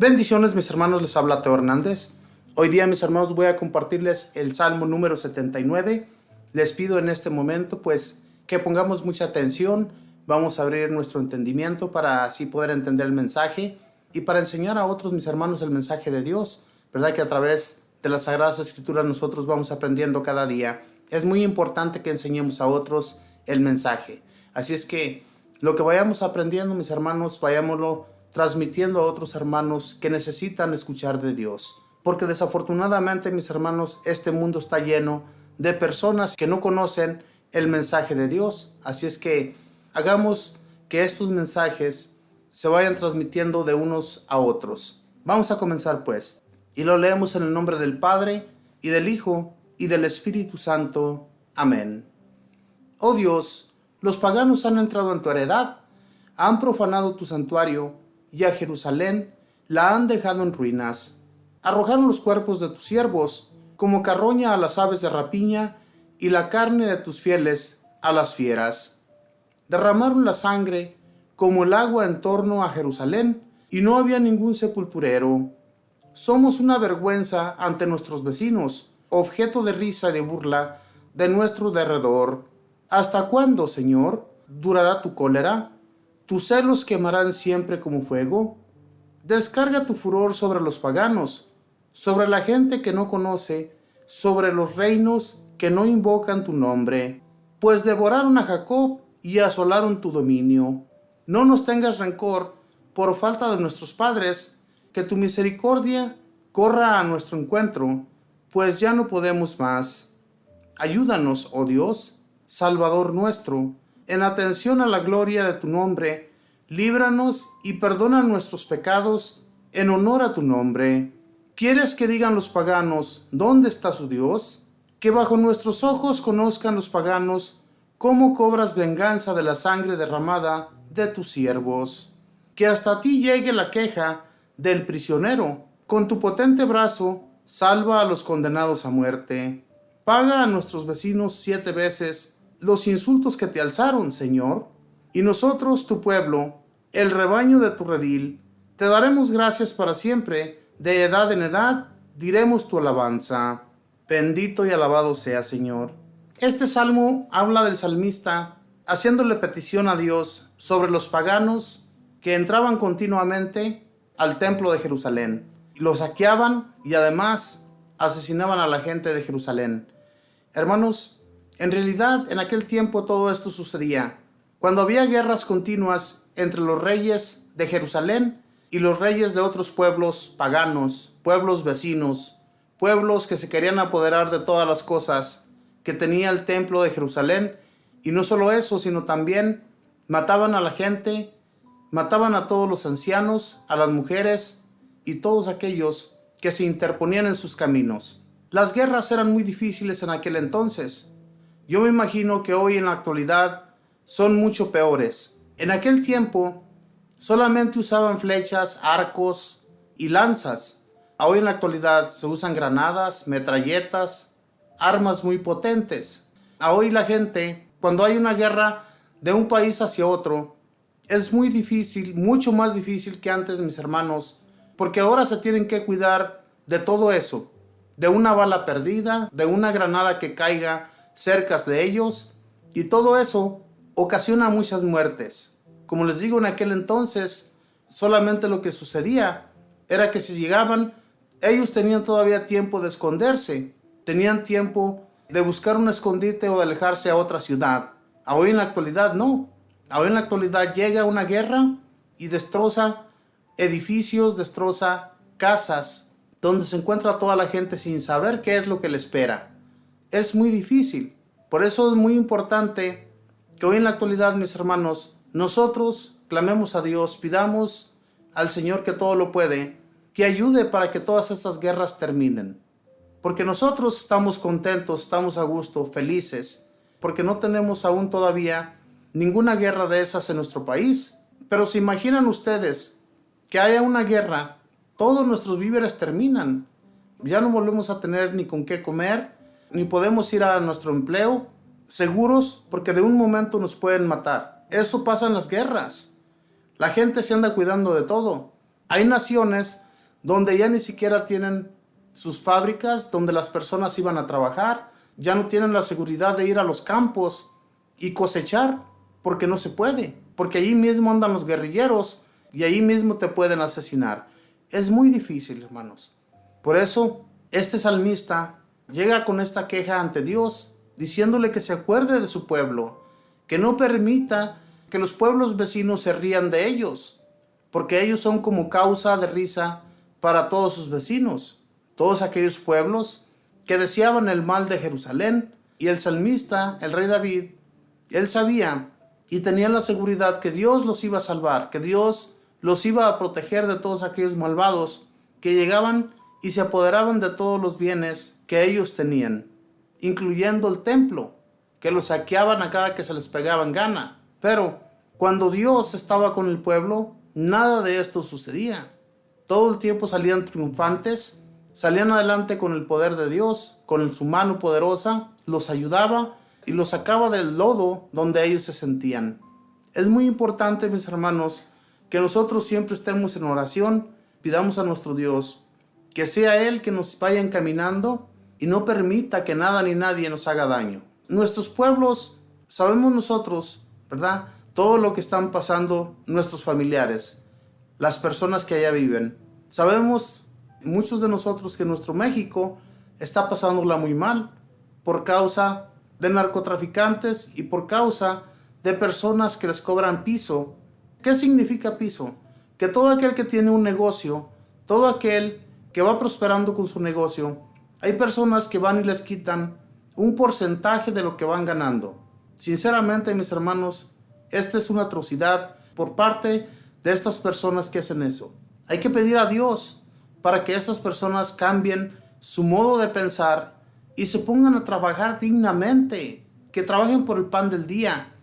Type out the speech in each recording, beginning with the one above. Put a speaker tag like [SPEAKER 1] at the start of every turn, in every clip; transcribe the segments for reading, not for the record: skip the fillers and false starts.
[SPEAKER 1] Bendiciones, mis hermanos, les habla Teo Hernández. Hoy día, mis hermanos, voy a compartirles el Salmo número 79. Les pido en este momento, pues, que pongamos mucha atención. Vamos a abrir nuestro entendimiento para así poder entender el mensaje y para enseñar a otros, mis hermanos, el mensaje de Dios. ¿Verdad que a través de las Sagradas Escrituras nosotros vamos aprendiendo cada día? Es muy importante que enseñemos a otros el mensaje. Así es que lo que vayamos aprendiendo, mis hermanos, vayámoslo transmitiendo a otros hermanos que necesitan escuchar de Dios. Porque desafortunadamente, mis hermanos, este mundo está lleno de personas que no conocen el mensaje de Dios. Así es que hagamos que estos mensajes se vayan transmitiendo de unos a otros. Vamos a comenzar pues. Y lo leemos en el nombre del Padre, y del Hijo, y del Espíritu Santo. Amén. Oh Dios, los paganos han entrado en tu heredad, han profanado tu santuario, y a Jerusalén la han dejado en ruinas. Arrojaron los cuerpos de tus siervos como carroña a las aves de rapiña, y la carne de tus fieles a las fieras. Derramaron la sangre como el agua en torno a Jerusalén, y no había ningún sepulturero. Somos una vergüenza ante nuestros vecinos, objeto de risa y de burla de nuestro derredor. ¿Hasta cuándo, Señor, durará tu cólera? ¿Tus celos quemarán siempre como fuego? Descarga tu furor sobre los paganos, sobre la gente que no conoce, sobre los reinos que no invocan tu nombre, pues devoraron a Jacob y asolaron tu dominio. No nos tengas rencor por falta de nuestros padres, que tu misericordia corra a nuestro encuentro, pues ya no podemos más. Ayúdanos, oh Dios, Salvador nuestro, en atención a la gloria de tu nombre, líbranos y perdona nuestros pecados en honor a tu nombre. ¿Quieres que digan los paganos, ¿dónde está su Dios? Que bajo nuestros ojos conozcan los paganos cómo cobras venganza de la sangre derramada de tus siervos. Que hasta ti llegue la queja del prisionero. Con tu potente brazo, salva a los condenados a muerte. Paga a nuestros vecinos 7 veces los insultos que te alzaron, Señor. Y nosotros, tu pueblo, el rebaño de tu redil, te daremos gracias para siempre. De edad en edad diremos tu alabanza. Bendito y alabado sea, Señor. Este salmo habla del salmista haciéndole petición a Dios sobre los paganos que entraban continuamente al templo de Jerusalén. Lo saqueaban y además asesinaban a la gente de Jerusalén. Hermanos, en realidad en aquel tiempo todo esto sucedía cuando había guerras continuas entre los reyes de Jerusalén y los reyes de otros pueblos paganos, pueblos vecinos, pueblos que se querían apoderar de todas las cosas que tenía el templo de Jerusalén. Y no solo eso, sino también mataban a la gente, mataban a todos los ancianos, a las mujeres y todos aquellos que se interponían en sus caminos. Las guerras eran muy difíciles en aquel entonces. Yo me imagino que hoy en la actualidad son mucho peores. En aquel tiempo solamente usaban flechas, arcos y lanzas. Hoy en la actualidad se usan granadas, metralletas, armas muy potentes. Hoy la gente, cuando hay una guerra de un país hacia otro, es muy difícil, mucho más difícil que antes, mis hermanos, porque ahora se tienen que cuidar de todo eso, de una bala perdida, de una granada que caiga cerca de ellos, y todo eso ocasiona muchas muertes. Como les digo, en aquel entonces solamente lo que sucedía era que si llegaban, ellos tenían todavía tiempo de esconderse, tenían tiempo de buscar un escondite o de alejarse a otra ciudad. Hoy en la actualidad no. Hoy en la actualidad llega una guerra y destroza edificios, destroza casas, donde se encuentra toda la gente sin saber qué es lo que le espera. Es muy difícil. Por eso es muy importante que hoy en la actualidad, mis hermanos, nosotros clamemos a Dios, pidamos al Señor que todo lo puede, que ayude para que todas estas guerras terminen. Porque nosotros estamos contentos, estamos a gusto, felices, porque no tenemos aún todavía ninguna guerra de esas en nuestro país. Pero se imaginan ustedes que haya una guerra, todos nuestros víveres terminan. Ya no volvemos a tener ni con qué comer, ni podemos ir a nuestro empleo seguros, porque de un momento nos pueden matar. Eso pasa en las guerras. La gente se anda cuidando de todo. Hay naciones donde ya ni siquiera tienen sus fábricas, donde las personas iban a trabajar, ya no tienen la seguridad de ir a los campos y cosechar, porque no se puede, porque allí mismo andan los guerrilleros y allí mismo te pueden asesinar. Es muy difícil, hermanos. Por eso, este salmista llega con esta queja ante Dios, diciéndole que se acuerde de su pueblo, que no permita que los pueblos vecinos se rían de ellos, porque ellos son como causa de risa para todos sus vecinos, todos aquellos pueblos que deseaban el mal de Jerusalén. Y el salmista, el rey David, él sabía y tenía la seguridad que Dios los iba a salvar, que Dios los iba a proteger de todos aquellos malvados que llegaban y se apoderaban de todos los bienes que ellos tenían, incluyendo el templo, que los saqueaban a cada que se les pegaba en gana. Pero cuando Dios estaba con el pueblo, nada de esto sucedía. Todo el tiempo salían triunfantes, salían adelante con el poder de Dios, con su mano poderosa, los ayudaba y los sacaba del lodo donde ellos se sentían. Es muy importante, mis hermanos, que nosotros siempre estemos en oración, pidamos a nuestro Dios que sea Él que nos vaya encaminando y no permita que nada ni nadie nos haga daño. Nuestros pueblos, sabemos nosotros, ¿verdad?, todo lo que están pasando nuestros familiares, las personas que allá viven. Sabemos, muchos de nosotros, que nuestro México está pasándola muy mal por causa de narcotraficantes y por causa de personas que les cobran piso. ¿Qué significa piso? Que todo aquel que tiene un negocio, todo aquel que va prosperando con su negocio, hay personas que van y les quitan un porcentaje de lo que van ganando. Sinceramente, mis hermanos, esta es una atrocidad por parte de estas personas que hacen eso. Hay que pedir a Dios para que estas personas cambien su modo de pensar y se pongan a trabajar dignamente, que trabajen por el pan del día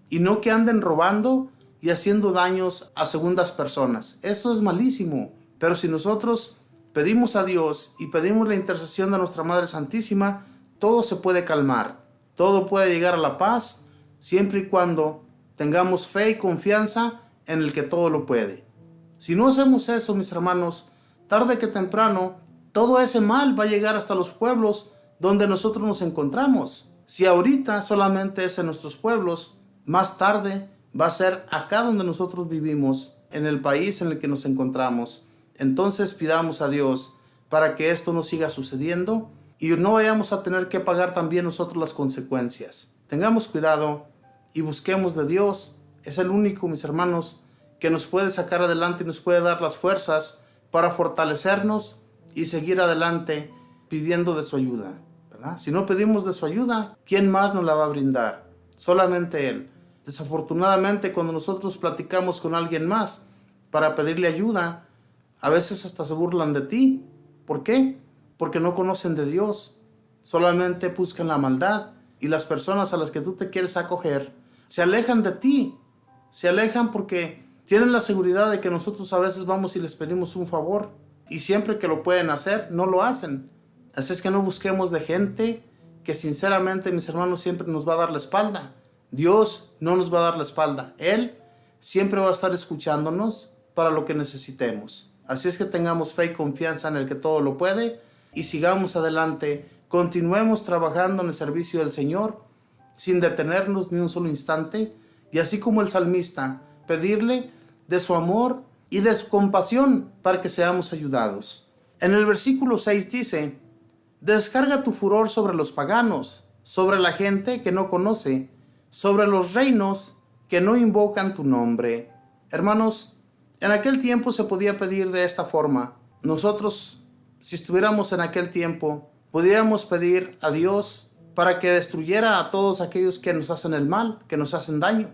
[SPEAKER 1] y no que anden robando y haciendo daños a segundas personas. Esto es malísimo, pero si nosotros pedimos a Dios y pedimos la intercesión de nuestra Madre Santísima, todo se puede calmar, todo puede llegar a la paz, siempre y cuando tengamos fe y confianza en el que todo lo puede. Si no hacemos eso, mis hermanos, tarde que temprano, todo ese mal va a llegar hasta los pueblos donde nosotros nos encontramos. Si ahorita solamente es en nuestros pueblos, más tarde va a ser acá donde nosotros vivimos, en el país en el que nos encontramos. Entonces pidamos a Dios para que esto no siga sucediendo y no vayamos a tener que pagar también nosotros las consecuencias. Tengamos cuidado y busquemos de Dios. Es el único, mis hermanos, que nos puede sacar adelante y nos puede dar las fuerzas para fortalecernos y seguir adelante pidiendo de su ayuda, ¿verdad? Si no pedimos de su ayuda, ¿quién más nos la va a brindar? Solamente Él. Desafortunadamente, cuando nosotros platicamos con alguien más para pedirle ayuda, a veces hasta se burlan de ti. ¿Por qué? Porque no conocen de Dios. Solamente buscan la maldad y las personas a las que tú te quieres acoger se alejan de ti. Se alejan porque tienen la seguridad de que nosotros a veces vamos y les pedimos un favor y siempre que lo pueden hacer, no lo hacen. Así es que no busquemos de gente que sinceramente, mis hermanos, siempre nos va a dar la espalda. Dios no nos va a dar la espalda. Él siempre va a estar escuchándonos para lo que necesitemos. Así es que tengamos fe y confianza en el que todo lo puede y sigamos adelante. Continuemos trabajando en el servicio del Señor sin detenernos ni un solo instante. Y así como el salmista, pedirle de su amor y de su compasión para que seamos ayudados. En el versículo 6 dice: descarga tu furor sobre los paganos, sobre la gente que no conoce, sobre los reinos que no invocan tu nombre. Hermanos, en aquel tiempo se podía pedir de esta forma. Nosotros, si estuviéramos en aquel tiempo, pudiéramos pedir a Dios para que destruyera a todos aquellos que nos hacen el mal, que nos hacen daño.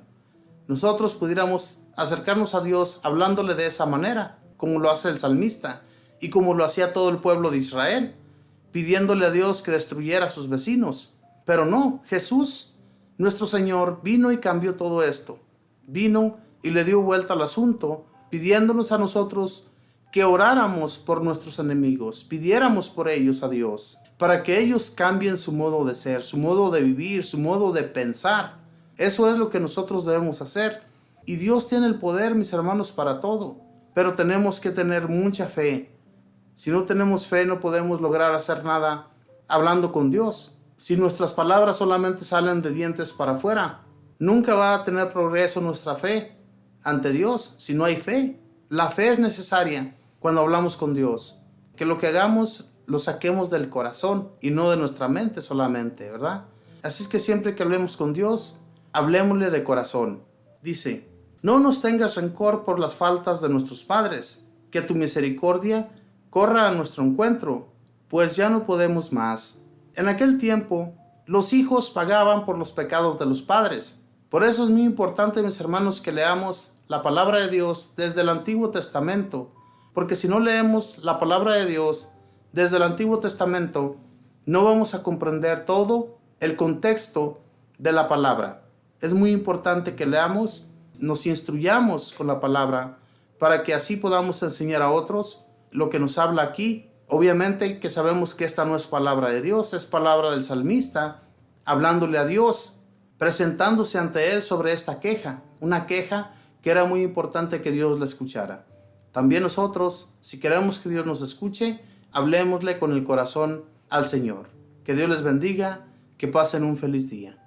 [SPEAKER 1] Nosotros pudiéramos acercarnos a Dios hablándole de esa manera, como lo hace el salmista y como lo hacía todo el pueblo de Israel, pidiéndole a Dios que destruyera a sus vecinos. Pero no, Jesús, nuestro Señor, vino y cambió todo esto. Vino y le dio vuelta al asunto, pidiéndonos a nosotros que oráramos por nuestros enemigos, pidiéramos por ellos a Dios, para que ellos cambien su modo de ser, su modo de vivir, su modo de pensar. Eso es lo que nosotros debemos hacer. Y Dios tiene el poder, mis hermanos, para todo. Pero tenemos que tener mucha fe, Si no tenemos fe, no podemos lograr hacer nada hablando con Dios. Si nuestras palabras solamente salen de dientes para afuera, nunca va a tener progreso nuestra fe ante Dios si no hay fe. La fe es necesaria cuando hablamos con Dios. Que lo que hagamos lo saquemos del corazón y no de nuestra mente solamente, ¿verdad? Así es que siempre que hablemos con Dios, hablémosle de corazón. Dice, no nos tengas rencor por las faltas de nuestros padres, que tu misericordia corra a nuestro encuentro, pues ya no podemos más. En aquel tiempo, los hijos pagaban por los pecados de los padres. Por eso es muy importante, mis hermanos, que leamos la palabra de Dios desde el Antiguo Testamento, porque si no leemos la palabra de Dios desde el Antiguo Testamento, no vamos a comprender todo el contexto de la palabra. Es muy importante que leamos, nos instruyamos con la palabra, para que así podamos enseñar a otros lo que nos habla aquí. Obviamente que sabemos que esta no es palabra de Dios, es palabra del salmista, hablándole a Dios, presentándose ante Él sobre esta queja, una queja que era muy importante que Dios la escuchara. También nosotros, si queremos que Dios nos escuche, hablémosle con el corazón al Señor. Que Dios les bendiga, que pasen un feliz día.